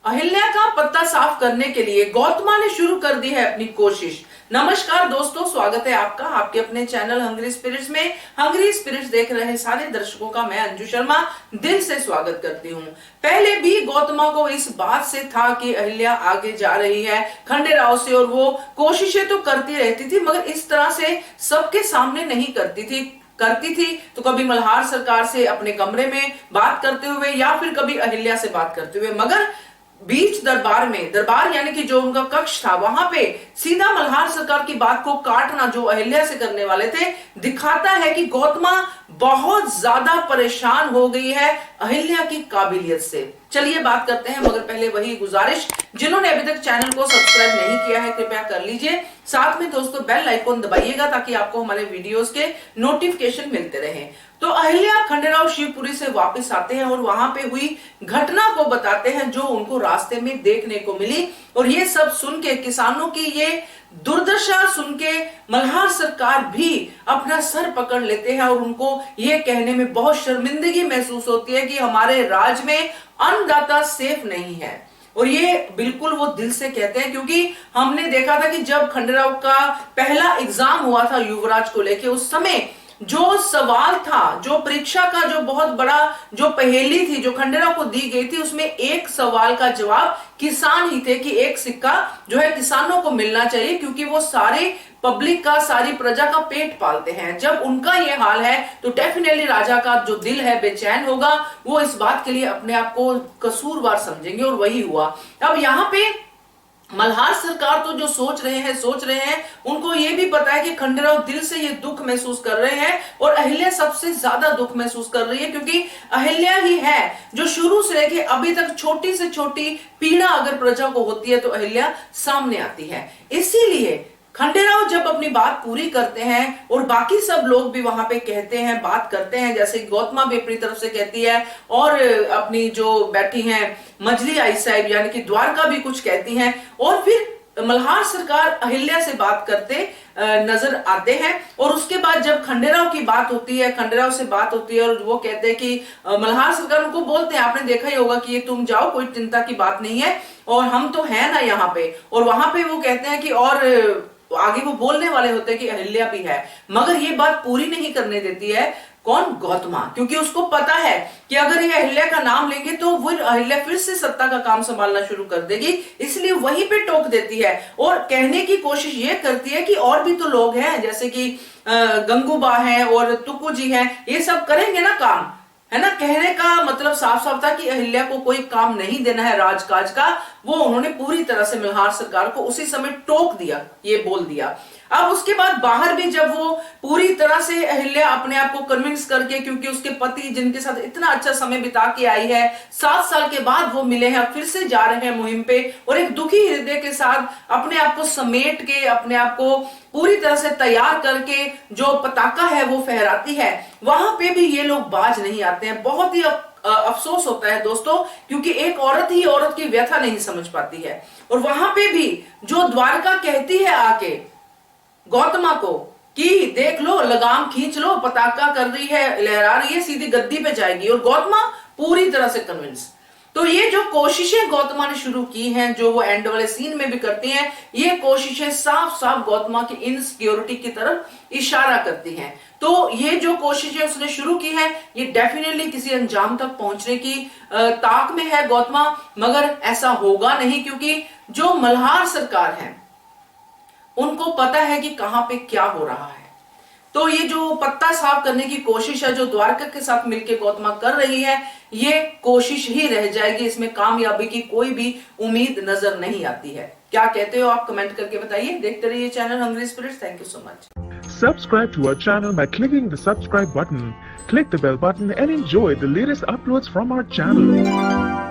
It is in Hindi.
अहिल्या का पत्ता साफ करने के लिए गौतमा ने शुरू कर दी है अपनी कोशिश। नमस्कार दोस्तों, स्वागत है आपका आपके अपने चैनल हंग्री स्पिरिट्स में। हंग्री स्पिरिट्स देख रहे सारे दर्शकों का मैं अंजू शर्मा दिल से स्वागत करती हूँ। पहले भी गौतमा को इस बात से था कि अहिल्या आगे जा रही है खंडेराव से, और वो कोशिशें तो करती रहती थी मगर इस तरह से सबके सामने नहीं करती थी तो कभी मल्हार सरकार से अपने कमरे में बात करते हुए या फिर कभी अहिल्या से बात करते हुए, मगर बीच दरबार में, दरबार यानी कि जो उनका कक्ष था, वहां पे सीधा मल्हार सरकार की बात को काटना जो अहिल्या से करने वाले थे, दिखाता है कि गौतमा बहुत ज्यादा परेशान हो गई है अहिल्या की काबिलियत से। चलिए बात करते हैं, मगर पहले वही गुजारिश, जिन्होंने अभी तक चैनल को सब्सक्राइब नहीं किया है कृपया कर लीजिए। साथ में दोस्तों बेल आइकॉन दबाइएगा ताकि आपको हमारे वीडियोस के नोटिफिकेशन मिलते रहें। तो अहिल्या खंडेराव शिवपुरी से वापस आते हैं और वहां पे हुई घटना को बताते हैं जो उनको रास्ते में देखने को मिली, और ये सब सुन के, किसानों की ये दुर्दशा सुन के मल्हार सरकार भी अपना सर पकड़ लेते हैं और उनको ये कहने में बहुत शर्मिंदगी महसूस होती है कि हमारे राज्य में अन्नदाता सेफ नहीं है। और ये बिल्कुल वो दिल से कहते हैं, क्योंकि हमने देखा था कि जब खंडेराव का पहला एग्जाम हुआ था युवराज को लेके, उस समय जो सवाल था, जो परीक्षा का जो बहुत बड़ा जो पहेली थी जो खंडेराव को दी गई थी, उसमें एक सवाल का जवाब किसान ही थे कि एक सिक्का जो है किसानों को मिलना चाहिए, क्योंकि वो सारे पब्लिक का, सारी प्रजा का पेट पालते हैं। जब उनका ये हाल है तो डेफिनेटली राजा का जो दिल है बेचैन होगा, वो इस बात के लिए अपने आप को कसूरवार समझेंगे, और वही हुआ। अब यहाँ पे मल्हार सरकार तो जो सोच रहे हैं, उनको ये भी पता है कि खंडेराव दिल से ये दुख महसूस कर रहे हैं, और अहिल्या सबसे ज्यादा दुख महसूस कर रही है, क्योंकि अहिल्या ही है जो शुरू से लेके अभी तक छोटी से छोटी पीड़ा अगर प्रजा को होती है तो अहिल्या सामने आती है। इसीलिए खंडेराव जब अपनी बात पूरी करते हैं और बाकी सब लोग भी वहां पे कहते हैं, बात करते हैं, जैसे गौतमा भी अपनी तरफ से कहती है और अपनी जो बैठी हैं मजली आई साहिब यानी कि द्वारका भी कुछ कहती हैं, और फिर मल्हार सरकार अहिल्या से बात करते नजर आते हैं। और उसके बाद जब खंडेराव की बात होती है, खंडेराव से बात होती है और वो कहते हैं कि मल्हार सरकार उनको बोलते हैं, आपने देखा ही होगा कि ये तुम जाओ, कोई चिंता की बात नहीं है और हम तो है ना यहाँ पे। और वहां पे वो कहते हैं कि और आगे वो बोलने वाले होते हैं कि अहिल्या भी है, मगर ये बात पूरी नहीं करने देती है कौन? गौतमा, क्योंकि उसको पता है कि अगर ये अहिल्या का नाम लेंगे तो वो अहिल्या फिर से सत्ता का काम संभालना शुरू कर देगी, इसलिए वहीं पे टोक देती है और कहने की कोशिश ये करती है कि और भी तो लोग हैं, जैसे कि गंगूबा है और तुकू जी हैं, ये सब करेंगे ना काम, है ना। कहने का मतलब साफ साफ था कि अहिल्या को कोई काम नहीं देना है राजकाज का। वो उन्होंने पूरी तरह से मल्हार सरकार को उसी समय टोक दिया, ये बोल दिया। अब उसके बाद बाहर भी जब वो पूरी तरह से अहिल्या अपने आप को कन्विंस करके, क्योंकि उसके पति जिनके साथ इतना अच्छा समय बिता के आई है, 7 साल के बाद वो मिले हैं, फिर से जा रहे हैं मुहिम पे, और एक दुखी हृदय के साथ अपने आप को समेट के, अपने आप को पूरी तरह से तैयार करके जो पताका है वो फहराती है, वहां पे भी ये लोग बाज नहीं आते हैं। बहुत ही अफसोस होता है दोस्तों, क्योंकि एक औरत ही औरत की व्यथा नहीं समझ पाती है। और वहां पे भी जो द्वारका कहती है आके गौतमा को कि देख लो, लगाम खींच लो, पताका कर रही है, लहरा रही है, सीधी गद्दी पे जाएगी, और गौतमा पूरी तरह से कन्विंस। तो ये जो कोशिशें गौतमा ने शुरू की हैं, जो वो एंड वाले सीन में भी करती हैं, ये कोशिशें साफ साफ गौतमा की इनसिक्योरिटी की तरफ इशारा करती हैं। तो ये जो कोशिशें उसने शुरू की हैं, ये डेफिनेटली किसी अंजाम तक पहुंचने की ताक में है गौतमा, मगर ऐसा होगा नहीं, क्योंकि जो मल्हार सरकार है उनको पता है कि कहां पे क्या हो रहा है। तो ये जो पत्ता साफ करने की कोशिश है जो द्वारका के साथ मिलकर गौतमा कर रही है, ये कोशिश ही रह जाएगी, इसमें कामयाबी की कोई भी उम्मीद नजर नहीं आती है। क्या कहते हो आप? कमेंट करके बताइए। देखते रहिए channel Hungry Spirits. Thank you so much. Subscribe to our channel by clicking the subscribe button. Click the bell button and enjoy the latest uploads from our channel.